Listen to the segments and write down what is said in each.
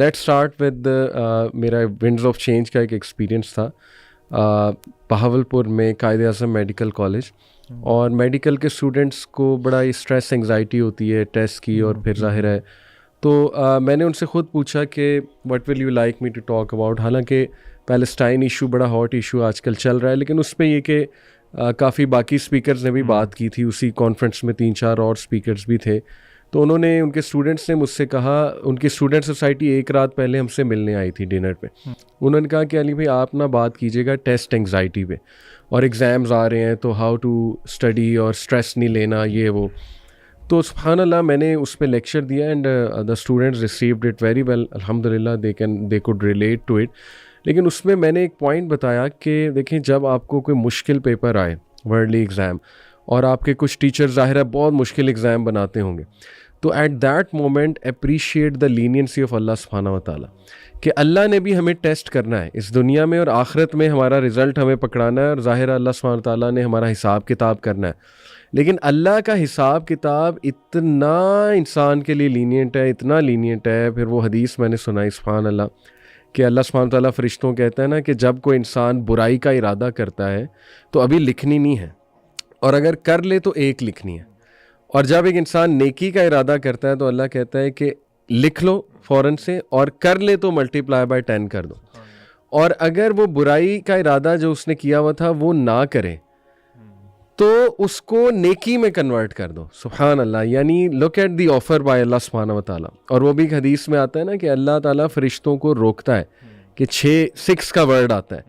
Let start with میرا winds of change کا ایک ایکسپیرینس تھا بہاولپور میں قائد اعظم میڈیکل کالج. اور میڈیکل کے اسٹوڈنٹس کو بڑا اسٹریس انگزائٹی ہوتی ہے ٹیسٹ کی, اور پھر ظاہر ہے تو میں نے ان سے خود پوچھا کہ what will you like me to talk about. حالانکہ پیلسٹائن ایشو بڑا ہاٹ ایشو آج کل چل رہا ہے, لیکن اس پہ یہ کہ کافی باقی اسپیکرز نے بھی بات کی تھی اسی کانفرنس میں, 3-4 اور اسپیکرز بھی تھے. تو انہوں نے, ان کے اسٹوڈنٹس نے مجھ سے کہا, ان کی اسٹوڈنٹ سوسائٹی ایک رات پہلے ہم سے ملنے آئی تھی ڈنر پہ. انہوں نے کہا کہ علی بھائی آپ نا بات کیجیے گا ٹیسٹ انگزائٹی پہ, اور ایگزامز آ رہے ہیں تو ہاؤ ٹو اسٹڈی اور اسٹریس نہیں لینا یہ وہ. تو سبحان اللہ میں نے اس پہ لیکچر دیا and the students received it very well الحمد للہ, they could relate to it. لیکن اس میں میں نے ایک پوائنٹ بتایا کہ دیکھیں جب آپ کو کوئی مشکل پیپر آئے ورلڈلی ایگزام, اور آپ کے کچھ ٹیچر ظاہر ہے بہت مشکل ایگزام بناتے ہوں گے, تو at that moment appreciate the leniency of اللہ سبحانہ و تعالیٰ, کہ اللہ نے بھی ہمیں ٹیسٹ کرنا ہے اس دنیا میں, اور آخرت میں ہمارا رزلٹ ہمیں پکڑانا ہے, اور ظاہر اللہ سبحانہ و تعالیٰ نے ہمارا حساب کتاب کرنا ہے. لیکن اللہ کا حساب کتاب اتنا انسان کے لیے لینینٹ ہے, اتنا لینینٹ ہے. پھر وہ حدیث میں نے سنائی سبحان اللہ, کہ اللہ سبحانہ و تعالیٰ فرشتوں کہتا ہے نا کہ جب کوئی انسان برائی کا ارادہ کرتا ہے تو ابھی لکھنی نہیں ہے, اور اگر کر لے تو ایک لکھنی ہے, اور جب ایک انسان نیکی کا ارادہ کرتا ہے تو اللہ کہتا ہے کہ لکھ لو فوراً سے, اور کر لے تو ملٹیپلائی بائی 10 کر دو. اور اگر وہ برائی کا ارادہ جو اس نے کیا ہوا تھا وہ نہ کرے تو اس کو نیکی میں کنورٹ کر دو. سبحان اللہ, یعنی look at the offer by اللہ سبحانہ و تعالیٰ. اور وہ بھی ایک حدیث میں آتا ہے نا کہ اللہ تعالیٰ فرشتوں کو روکتا ہے کہ 6 کا ورڈ آتا ہے,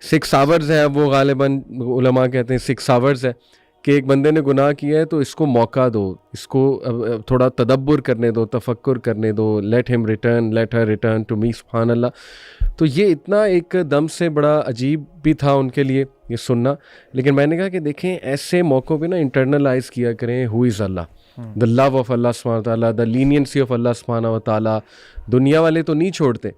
6 آورز ہے, وہ غالباً علماء کہتے ہیں 6 آورز ہے, کہ ایک بندے نے گناہ کیا ہے تو اس کو موقع دو, اس کو تھوڑا تدبر کرنے دو, تفکر کرنے دو, let him return, let her return to me. سبحان اللہ. تو یہ اتنا ایک دم سے بڑا عجیب بھی تھا ان کے لیے یہ سننا. لیکن میں نے کہا کہ دیکھیں ایسے موقعوں پہ نا انٹرنلائز کیا کریں ہو از اللہ, دا لو آف اللہ سبحانہ و تعالیٰ, دا لینینسی آف اللہ سبحانہ و تعالیٰ. دنیا والے تو نہیں چھوڑتے,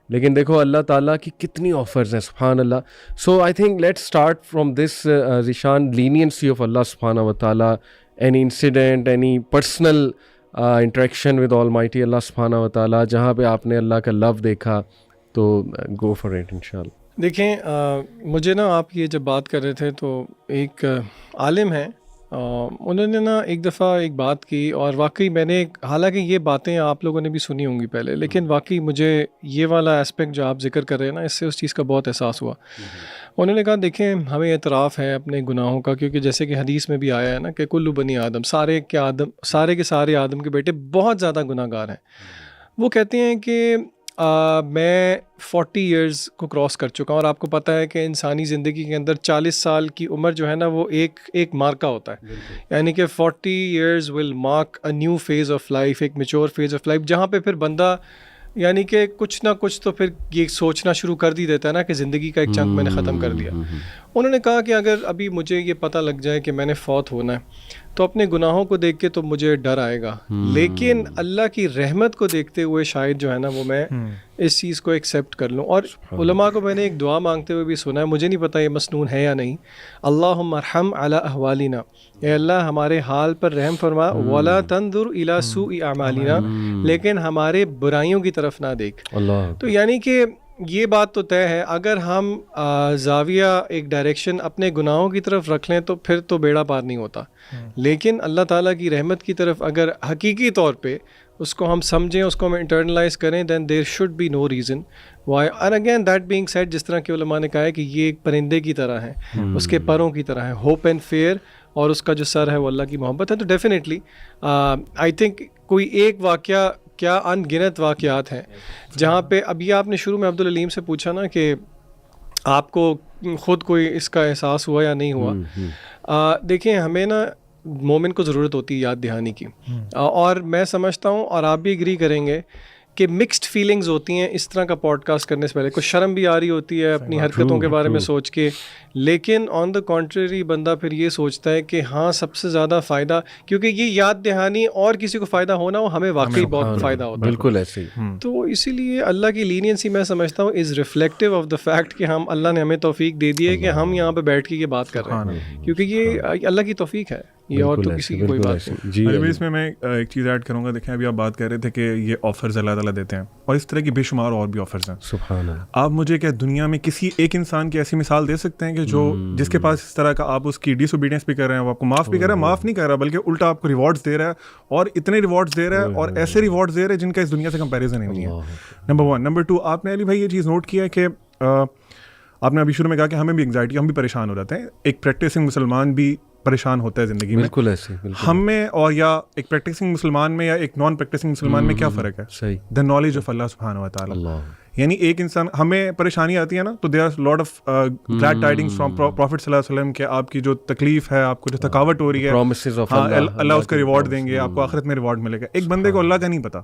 لیکن دیکھو اللہ تعالیٰ کی کتنی آفرز ہیں سبحان اللہ. So I think let start from this Zeeshan, leniency of اللہ سبحانہ و تعالیٰ, any incident, any personal interaction with almighty اللہ سبحانہ و تعالیٰ, جہاں پہ آپ نے اللہ کا لو دیکھا, تو گو فار اٹ انشاءاللہ. دیکھیں مجھے نا آپ یہ جب بات کر رہے تھے تو ایک عالم ہیں, انہوں نے نا ایک دفعہ ایک بات کی, اور واقعی میں نے, حالانکہ یہ باتیں آپ لوگوں نے بھی سنی ہوں گی پہلے, لیکن واقعی مجھے یہ والا اسپیکٹ جو آپ ذکر کر رہے ہیں نا, اس سے اس چیز کا بہت احساس ہوا. انہوں نے کہا دیکھیں ہمیں اعتراف ہے اپنے گناہوں کا, کیونکہ جیسے کہ حدیث میں بھی آیا ہے نا کہ کل بنی آدم, سارے کے سارے آدم کے بیٹے بہت زیادہ گناہ گار ہیں. وہ کہتے ہیں کہ میں 40 ایئرز کو کراس کر چکا ہوں, اور آپ کو پتہ ہے کہ انسانی زندگی کے اندر 40 سال کی عمر جو ہے نا وہ ایک مارکا ہوتا ہے, یعنی کہ 40 years will mark a new phase of life, ایک میچور فیز آف لائف, جہاں پہ پھر بندہ یعنی کہ کچھ نہ کچھ تو پھر یہ سوچنا شروع کر دیتا ہے نا کہ زندگی کا ایک چنک میں نے ختم کر دیا. انہوں نے کہا کہ اگر ابھی مجھے یہ پتہ لگ جائے کہ میں نے فوت ہونا ہے تو اپنے گناہوں کو دیکھ کے تو مجھے ڈر آئے گا, لیکن اللہ کی رحمت کو دیکھتے ہوئے شاید جو ہے نا وہ میں اس چیز کو ایکسیپٹ کر لوں. اور علماء کو میں نے ایک دعا مانگتے ہوئے بھی سنا ہے, مجھے نہیں پتہ یہ مسنون ہے یا نہیں, اللہم ارحم علی احوالنا, اے اللہ ہمارے حال پر رحم فرما, ولا تنظر الی سوء اعمالنا, لیکن ہمارے برائیوں کی طرف نہ دیکھ. تو یعنی کہ یہ بات تو طے ہے, اگر ہم زاویہ ایک ڈائریکشن اپنے گناہوں کی طرف رکھ لیں تو پھر تو بیڑا پار نہیں ہوتا, لیکن اللہ تعالیٰ کی رحمت کی طرف اگر حقیقی طور پہ اس کو ہم سمجھیں, اس کو ہم انٹرنلائز کریں, then there should be no reason why. And again that being said, جس طرح کے علماء نے کہا ہے کہ یہ ایک پرندے کی طرح ہے, اس کے پروں کی طرح ہے, ہوپ اینڈ فیئر, اور اس کا جو سر ہے وہ اللہ کی محبت ہے. تو ڈیفینیٹلی آئی تھنک کوئی ایک واقعہ کیا ان گنت واقعات ہیں جہاں پہ ابھی آپ نے شروع میں عبدالعلیم سے پوچھا نا کہ آپ کو خود کوئی اس کا احساس ہوا یا نہیں ہوا. دیکھیں ہمیں نا مومن کو ضرورت ہوتی ہے یاد دہانی کی, اور میں سمجھتا ہوں اور آپ بھی ایگری کریں گے کہ مکسڈ فیلنگز ہوتی ہیں اس طرح کا پوڈ کاسٹ کرنے سے پہلے. کچھ شرم بھی آ رہی ہوتی ہے اپنی حرکتوں کے بارے میں سوچ کے, لیکن آن دا کانٹریری بندہ پھر یہ سوچتا ہے کہ ہاں سب سے زیادہ فائدہ, کیونکہ یہ یاد دہانی اور کسی کو فائدہ ہونا ہو, ہمیں واقعی بہت فائدہ ہوتا ہے. بالکل ایسے ہی. تو اسی لیے اللہ کی لینینسی میں سمجھتا ہوں از ریفلیکٹیو آف دا فیکٹ کہ اللہ نے ہمیں توفیق دے دی ہے کہ ہم یہاں پہ بیٹھ کے یہ بات کر رہے ہیں, کیونکہ یہ اللہ کی توفیق ہے. یہ اور تو کسی کی کوئی بات نہیں. جی ابھی اس میں ایک چیز ایڈ کروں گا. دیکھیں ابھی آپ بات کر رہے تھے کہ یہ آفرز اللہ تعالیٰ دیتے ہیں, اور اس طرح کی بے شمار اور بھی آفرز ہیں. سبحان اللہ. آپ مجھے کیا دنیا میں کسی ایک انسان کی ایسی مثال دے سکتے ہیں کہ جو جس کے پاس اس طرح کا, آپ اس کی ڈس اوبیڈینس بھی کر رہے ہیں, وہ آپ کو معاف بھی کر رہا ہے, معاف نہیں کر رہا بلکہ الٹا آپ کو ریوارڈز دے رہا ہے, اور اتنے ریوارڈز دے رہا ہے اور ایسے ریوارڈز دے رہا ہے جن کا اس دنیا سے کمپیریزن ہی نہیں ہے. نمبر 1. نمبر 2, آپ نے علی بھائی یہ چیز نوٹ کیا ہے کہ آپ نے ابھی شروع میں کہا کہ ہمیں بھی انگزائٹی, ہم بھی پریشان ہو جاتے ہیں. ایک پریکٹسنگ مسلمان بھی پریشان ہوتا ہے زندگی میں. بالکل ایسے. ہم میں اور یا ایک پریکٹسنگ مسلمان میں یا ایک نان پریکٹسنگ مسلمان میں کیا فرق ہے؟ صحیح. دا نالج آف اللہ سبحانہ و تعالیٰ. یعنی ایک انسان, ہمیں پریشانی آتی ہے نا, تو there are lot of glad tidings from prophet صلی اللہ علیہ وسلم کہ آپ کی جو تکلیف ہے, آپ کو جو تھکاوٹ ہو رہی ہے, اللہ اس کا ریوارڈ دیں گے, آپ کو آخرت میں ریوارڈ ملے گا. ایک بندے کو اللہ کا نہیں پتا,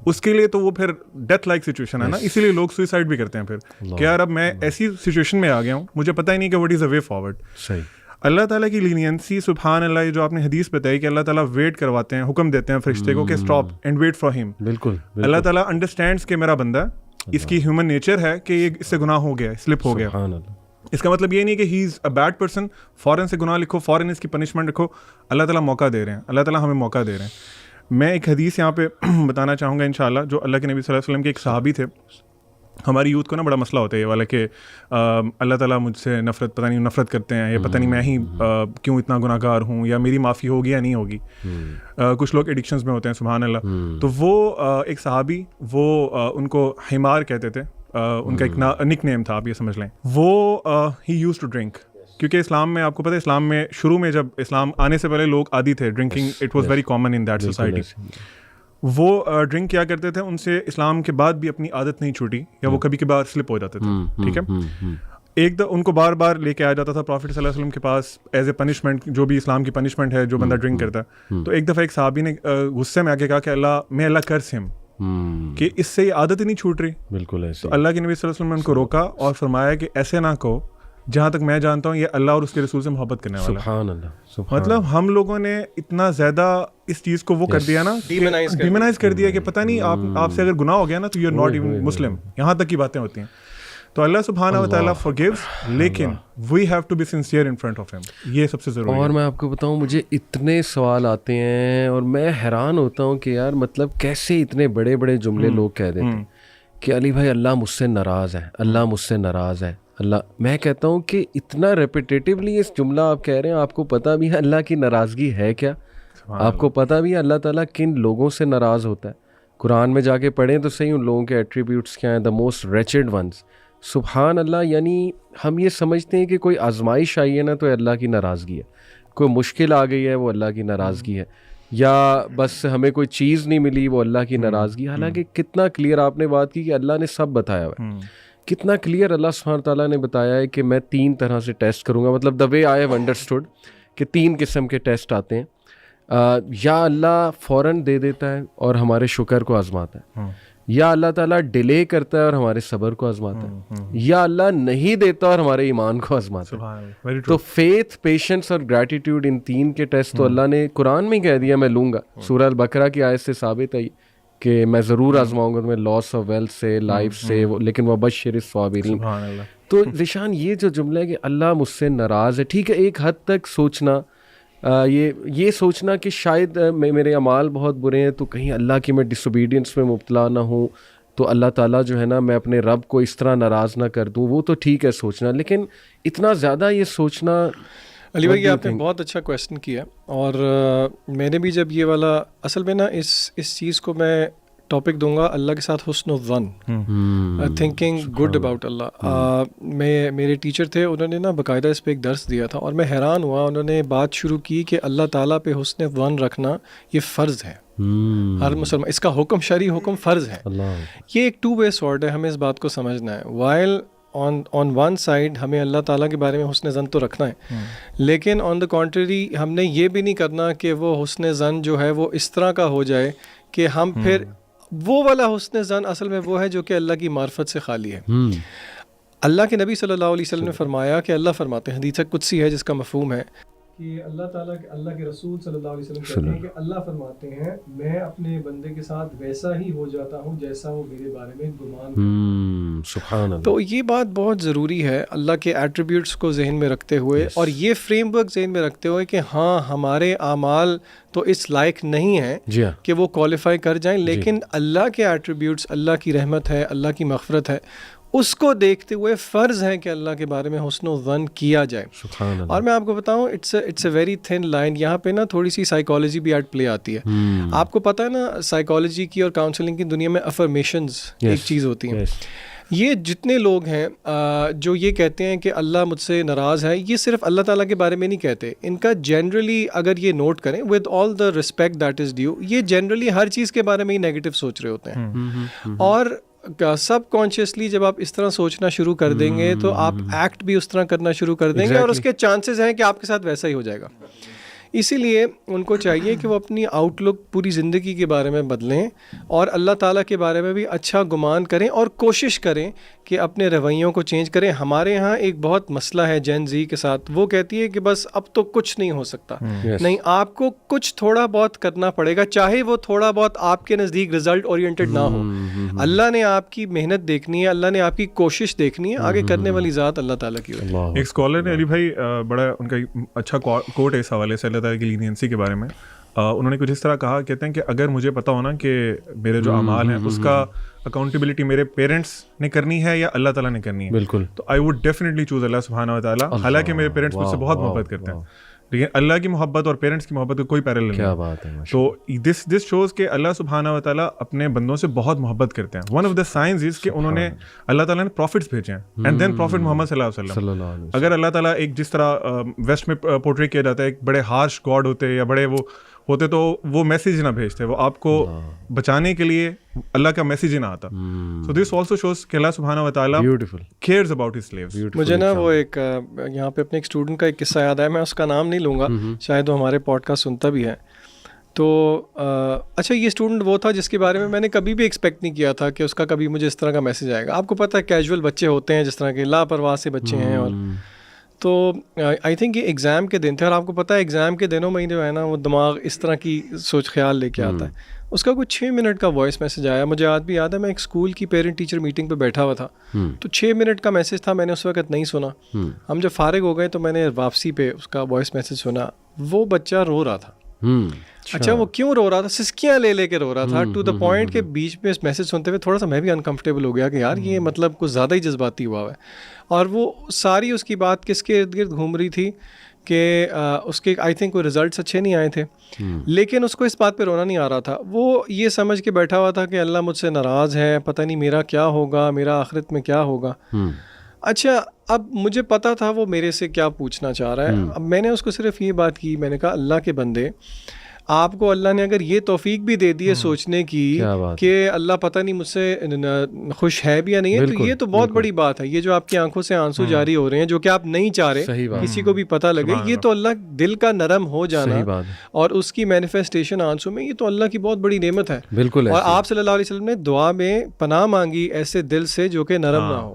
اس کے لیے تو وہ پھر ڈیتھ لائک سچویشن ہے نا. اسی لیے لوگ سوئسائڈ بھی کرتے ہیں پھر کہ یار اب میں ایسی سچویشن میں آ گیا ہوں, مجھے پتہ ہی نہیں کہ what is a way forward. صحیح. اللہ تعالیٰ کی لینینسی, سبحان اللہ, جو آپ نے حدیث بتائی کہ اللہ تعالیٰ ویٹ کرواتے ہیں, حکم دیتے ہیں فرشتے کو کہ اسٹاپ اینڈ ویٹ فار ہم. بالکل. اللہ تعالیٰ انڈرسٹینڈس کہ میرا بندہ, اس کی ہیومن نیچر ہے کہ یہ اس سے گناہ ہو گیا, سلپ ہو گیا. اس کا مطلب یہ نہیں کہ ہی از اے بیڈ پرسن, فوراً سے گناہ لکھو, فوراً اس کی پنشمنٹ رکھو. اللہ تعالیٰ موقع دے رہے ہیں, اللہ تعالیٰ ہمیں موقع دے رہے ہیں. میں ایک حدیث یہاں پہ بتانا چاہوں گا انشاءاللہ, جو اللہ کے نبی صلی اللہ علیہ وسلم کے ایک صحابی تھے. ہماری یوتھ کو نا بڑا مسئلہ ہوتا ہے یہ والا کہ اللہ تعالیٰ مجھ سے پتہ نہیں نفرت کرتے ہیں, یا پتہ نہیں میں ہی کیوں اتنا گناہ گار ہوں, یا میری معافی ہوگی یا نہیں ہوگی. کچھ لوگ ایڈکشنز میں ہوتے ہیں, سبحان اللہ. تو وہ ایک صحابی, وہ ان کو حمار کہتے تھے, ان کا ایک نک نیم تھا, آپ یہ سمجھ لیں. وہ ہی یوز ٹو ڈرنک, کیونکہ اسلام میں آپ کو پتہ ہے, اسلام میں شروع میں جب اسلام آنے سے پہلے لوگ عادی تھے drinking, it was very common in that society. وہ ڈرنک کیا کرتے تھے, ان سے اسلام کے بعد بھی اپنی عادت نہیں چھوٹی, یا وہ کبھی کبھار سلپ ہو جاتے تھے. ٹھیک ہے. ایک ان کو بار بار لے کے آیا جاتا تھا پروفٹ صلی اللہ علیہ وسلم کے پاس ایز اے پنشمنٹ, جو بھی اسلام کی پنشمنٹ ہے جو بندہ ڈرنک کرتا ہے. تو ایک دفعہ ایک صحابی نے غصے میں آ کے کہا کہ اللہ کرس ہم, کہ اس سے یہ عادت ہی نہیں چھوٹ رہی. بالکل ایسے. تو اللہ کے نبی صلی اللہ علیہ وسلم نے ان کو روکا اور فرمایا کہ ایسے نہ کہو, جہاں تک میں جانتا ہوں یہ اللہ اور اس کے رسول سے محبت کرنے والا ہے. سبحان اللہ. مطلب ہم لوگوں نے اتنا زیادہ اس چیز کو وہ کر دیا نا, ڈیمونائز کر دیا کہ پتہ نہیں آپ سے اگر گناہ ہو گیا نا تو یو آر ناٹ ایون مسلم, یہاں تک کی باتیں ہوتی ہیں. تو اللہ سبحانہ و تعالیٰ forgives, لیکن we have to be sincere in front of him. یہ سب سے ضروری ہے. اور میں آپ کو بتاؤں, مجھے اتنے سوال آتے ہیں اور میں حیران ہوتا ہوں کہ یار مطلب کیسے اتنے بڑے بڑے جملے لوگ کہہ دیتے ہیں کہ علی بھائی اللہ مجھ سے ناراض ہے, اللہ مجھ سے ناراض ہے, اللہ. میں کہتا ہوں کہ اتنا ریپیٹیٹیولی اس جملہ آپ کہہ رہے ہیں, آپ کو پتہ بھی ہے اللہ کی ناراضگی ہے کیا؟ آپ کو پتہ بھی ہے اللہ تعالیٰ کن لوگوں سے ناراض ہوتا ہے؟ قرآن میں جا کے پڑھیں تو صحیح ان لوگوں کے ایٹریبیوٹس کیا ہیں, دا موسٹ ریچڈ ونس. سبحان اللہ. یعنی ہم یہ سمجھتے ہیں کہ کوئی آزمائش آئی ہے نا تو اللہ کی ناراضگی ہے, کوئی مشکل آ گئی ہے وہ اللہ کی ناراضگی ہے, یا بس ہمیں کوئی چیز نہیں ملی وہ اللہ کی ناراضگی. حالانکہ کتنا کلیئر آپ نے بات کی کہ اللہ نے سب بتایا ہوا ہے, کتنا کلیئر اللہ سبحانہ تعالیٰ نے بتایا ہے کہ میں 3 طرح سے ٹیسٹ کروں گا. مطلب دا وے آئی ہیو انڈرسٹوڈ کہ 3 قسم کے ٹیسٹ آتے ہیں. یا اللہ فوراً دے دیتا ہے اور ہمارے شکر کو آزماتا ہے, یا اللہ تعالیٰ ڈیلے کرتا ہے اور ہمارے صبر کو آزماتا ہے, یا اللہ نہیں دیتا اور ہمارے ایمان کو آزماتا ہے. تو فیتھ, پیشنس اور گریٹیٹیوڈ, ان 3 کے ٹیسٹ تو اللہ نے قرآن میں کہہ دیا میں لوں گا. سورہ البقرہ کی آیت سے ثابت ہے کہ میں ضرور آزماؤں گا تمہیں لاس آف ویلتھ سے, لائف سے, لیکن وبشر الصابرین. تو ذیشان یہ جو جملہ ہے کہ اللہ مجھ سے ناراض ہے, ٹھیک ہے ایک حد تک سوچنا, یہ سوچنا کہ شاید میرے اعمال بہت برے ہیں تو کہیں اللہ کی میں ڈس اوبیڈینس میں مبتلا نہ ہوں, تو اللہ تعالیٰ جو ہے نا میں اپنے رب کو اس طرح ناراض نہ کر دوں, وہ تو ٹھیک ہے سوچنا. لیکن اتنا زیادہ یہ سوچنا. علی بھائی آپ نے بہت اچھا کویسچن کیا, اور میں نے بھی جب یہ والا, اصل میں نا اس چیز کو میں ٹاپک دوں گا اللہ کے ساتھ حسن الظن, تھنکنگ گڈ اباؤٹ اللہ. میرے ٹیچر تھے, انہوں نے نا باقاعدہ اس پہ ایک درس دیا تھا, اور میں حیران ہوا. انہوں نے بات شروع کی کہ اللہ تعالیٰ پہ حسن ظن رکھنا یہ فرض ہے, ہر مسلمان, اس کا حکم شرعی حکم فرض ہے. یہ ایک 2 way sword ہے, ہمیں اس بات کو سمجھنا ہے. وائل آن ون سائڈ ہمیں اللہ تعالیٰ کے بارے میں حسن ظن تو رکھنا ہے, لیکن آن دا کنٹری ہم نے یہ بھی نہیں کرنا کہ وہ حسن ظن جو ہے وہ اس طرح کا ہو جائے کہ ہم پھر وہ والا حسن ظن اصل میں وہ ہے جو کہ اللہ کی معرفت سے خالی ہے. اللہ کے نبی صلی اللہ علیہ وسلم نے فرمایا کہ اللہ فرماتے ہیں, حدیث قدسی ہے جس کا مفہوم ہے کہ اللہ تعالیٰ اللہ کے رسول صلی اللہ علیہ وسلم کہتے ہیں کہ اللہ فرماتے ہیں میں اپنے بندے کے ساتھ ویسا ہی ہو جاتا ہوں جیسا وہ میرے بارے میں گمان. سبحان اللہ. تو یہ بات بہت ضروری ہے اللہ کے ایٹریبیوٹس کو ذہن میں رکھتے ہوئے اور یہ فریم ورک ذہن میں رکھتے ہوئے کہ ہاں ہمارے اعمال تو اس لائق نہیں ہیں جی ہاں کہ وہ کوالیفائی کر جائیں، لیکن اللہ کے ایٹریبیوٹس، اللہ کی رحمت ہے، اللہ کی مغفرت ہے، اس کو دیکھتے ہوئے فرض ہے کہ اللہ کے بارے میں حسن و ظن کیا جائے. سبحان اللہ. اور میں آپ کو بتاؤں it's a very thin line. یہاں پہ نا تھوڑی سی سائیکالوجی بھی ایٹ پلے آتی ہے. آپ کو پتہ ہے نا سائیکالوجی کی اور کاؤنسلنگ کی دنیا میں افرمیشنز ایک چیز ہوتی ہیں. یہ جتنے لوگ ہیں جو یہ کہتے ہیں کہ اللہ مجھ سے ناراض ہے، یہ صرف اللہ تعالیٰ کے بارے میں نہیں کہتے. ان کا جنرلی اگر یہ نوٹ کریں with all the respect that is due, یہ جنرلی ہر چیز کے بارے میں ہی نیگیٹو سوچ رہے ہوتے ہیں. اور سب کانشیسلی جب آپ اس طرح سوچنا شروع کر دیں گے تو آپ ایکٹ بھی اس طرح کرنا شروع کر دیں گے، اور اس کے چانسز ہیں کہ آپ کے ساتھ ویسا ہی ہو جائے گا. اسی لیے ان کو چاہیے کہ وہ اپنی آؤٹ لک پوری زندگی کے بارے میں بدلیں اور اللہ تعالیٰ کے بارے میں بھی اچھا گمان کریں اور کوشش کریں کہ اپنے رویوں کو چینج کریں. ہمارے یہاں ایک بہت مسئلہ ہے جین زی کے ساتھ، وہ کہتی ہے کہ بس اب تو کچھ نہیں ہو سکتا. نہیں، آپ کو کچھ تھوڑا بہت کرنا پڑے گا، چاہے وہ تھوڑا بہت آپ کے نزدیک رزلٹ اورینٹڈ نہ ہو. اللہ نے آپ کی محنت دیکھنی ہے، اللہ نے آپ کی کوشش دیکھنی ہے، آگے کرنے والی ذات اللہ تعالیٰ کی ہوتی ہے. ایک اسکالر نے علی بھائی بڑا ان کا اچھا کوٹ ہے اس حوالے سے اللہ تعالیٰ کی لینینسی کے بارے میں. انہوں نے کچھ اس طرح کہا، کہتے ہیں کہ اگر مجھے پتا ہونا کہ میرے جو اعمال ہیں اس کا اکاؤنٹیبلٹی میرے پیرنٹس نے کرنی ہے یا اللہ تعالیٰ نے کرنی ہے، بالکل، تو آئی ووڈ ڈیفینیٹلی چوز اللہ سبحانہ و تعالیٰ. حالانکہ میرے پیرنٹس مجھ سے بہت محبت کرتے ہیں، لیکن اللہ کی محبت اور پیرنٹس کی محبت کا کوئی پیرالل نہیں. کیا بات ہے. تو دس شوز کہ اللہ سبحانہ و تعالیٰ اپنے بندوں سے بہت محبت کرتے ہیں. ون آف دا سائنز از کہ انہوں نے اللہ تعالیٰ نے پروفٹس بھیجے ہیں، اینڈ دین پروفٹ محمد صلی اللہ علیہ وسلم. اگر اللہ تعالیٰ ایک جس طرح ویسٹ میں پورٹری کیا جاتا ہے ایک بڑے ہارش گاڈ ہوتے یا بڑے وہ ہوتے تو وہ میسیج نہ بھیجتے، وہ آپ کو بچانے کے لیے اللہ کا میسیج ہی نہ آتا. سو دس آلسو شوز کہ اللہ سبحانہ و تعالیٰ کیئرز اباؤٹ ہز سلیوز. مجھے نا وہ ایک یہاں پہ اپنے ایک اسٹوڈنٹ کا ایک قصہ یاد ہے، میں اس کا نام نہیں لوں گا، شاید وہ ہمارے پوڈ کاسٹ سنتا بھی ہے. تو اچھا، یہ اسٹوڈنٹ وہ تھا جس کے بارے میں نے کبھی بھی ایکسپیکٹ نہیں کیا تھا کہ اس کا کبھی مجھے اس طرح کا میسیج آئے گا. آپ کو پتہ ہے کیجول بچے ہوتے ہیں جس طرح کے لاپرواہ سے بچے ہیں. اور تو آئی تھنک یہ ایگزام کے دن تھے، اور آپ کو پتہ ہے ایگزام کے دنوں میں جو ہے نا وہ دماغ اس طرح کی سوچ خیال لے کے آتا ہے. اس کا کچھ 6 منٹ کا وائس میسیج آیا. مجھے آج بھی یاد ہے، میں ایک اسکول کی پیرنٹ ٹیچر میٹنگ پہ بیٹھا ہوا تھا، تو 6 منٹ کا میسیج تھا. میں نے اس وقت نہیں سنا. ہم جب فارغ ہو گئے تو میں نے واپسی پہ اس کا وائس میسیج سنا. وہ بچہ رو رہا تھا. اچھا، وہ کیوں رو رہا تھا؟ سسکیاں لے لے کے رو رہا تھا، ٹو دا پوائنٹ کہ بیچ میں اس میسیج سنتے ہوئے تھوڑا سا میں بھی انکمفرٹیبل ہو گیا کہ یار یہ مطلب کچھ زیادہ ہی جذباتی ہوا ہے. اور وہ ساری اس کی بات کس کے ارد گرد گھوم رہی تھی کہ اس کے آئی تھنک کوئی رزلٹس اچھے نہیں آئے تھے، لیکن اس کو اس بات پہ رونا نہیں آ رہا تھا. وہ یہ سمجھ کے بیٹھا ہوا تھا کہ اللہ مجھ سے ناراض ہے، پتہ نہیں میرا کیا ہوگا، میرا آخرت میں کیا ہوگا. اچھا، اب مجھے پتا تھا وہ میرے سے کیا پوچھنا چاہ رہا ہے. اب میں نے اس کو صرف یہ بات کی، میں نے کہا اللہ کے بندے، آپ کو اللہ نے اگر یہ توفیق بھی دے دی ہے سوچنے کی کہ اللہ پتہ نہیں مجھ سے خوش ہے بھی یا نہیں ہے، تو یہ تو بہت بڑی بات ہے. یہ جو آپ کی آنکھوں سے آنسو جاری ہو رہے ہیں جو کہ آپ نہیں چاہ رہے کسی کو بھی پتہ لگے، یہ تو اللہ دل کا نرم ہو جانا اور اس کی مینیفیسٹیشن آنسو میں، یہ تو اللہ کی بہت بڑی نعمت ہے. بالکل. اور آپ صلی اللہ علیہ وسلم نے دعا میں پناہ مانگی ایسے دل سے جو کہ نرم نہ ہو.